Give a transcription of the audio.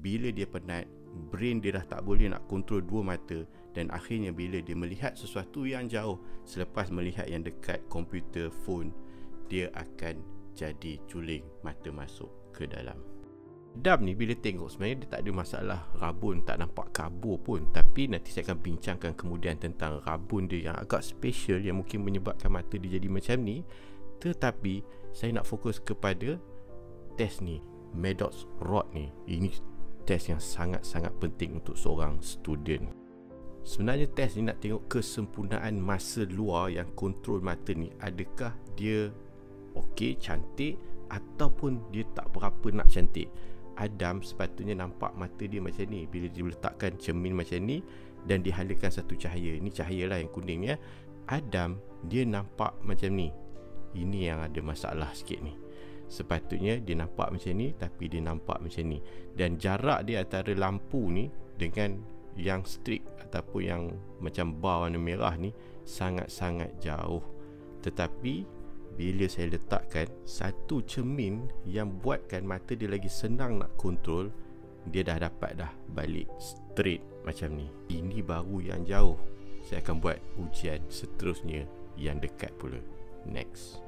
bila dia penat, brain dia dah tak boleh nak kontrol dua mata, dan akhirnya bila dia melihat sesuatu yang jauh selepas melihat yang dekat komputer, phone, dia akan jadi culing, mata masuk ke dalam. Adam ni bila tengok sebenarnya dia tak ada masalah rabun, tak nampak kabur pun. Tapi nanti saya akan bincangkan kemudian tentang rabun dia yang agak special, yang mungkin menyebabkan mata dia jadi macam ni. Tetapi saya nak fokus kepada test ni, Maddox rod ni. Ini test yang sangat-sangat penting untuk seorang student. Sebenarnya test ni nak tengok kesempurnaan masa luar yang kontrol mata ni. Adakah dia okey, cantik, ataupun dia tak berapa nak cantik. Adam sepatutnya nampak mata dia macam ni bila dia letakkan cermin macam ni dan dihalakan satu cahaya. Ini cahaya lah yang kuning ya. Adam dia nampak macam ni. Ini yang ada masalah sikit ni. Sepatutnya dia nampak macam ni, tapi dia nampak macam ni. Dan jarak dia antara lampu ni dengan yang strip ataupun yang macam bar warna merah ni sangat-sangat jauh. Tetapi bila saya letakkan satu cermin yang buatkan mata dia lagi senang nak kontrol, dia dah dapat dah balik straight macam ni. Ini baru yang jauh. Saya akan buat ujian seterusnya yang dekat pula. Next.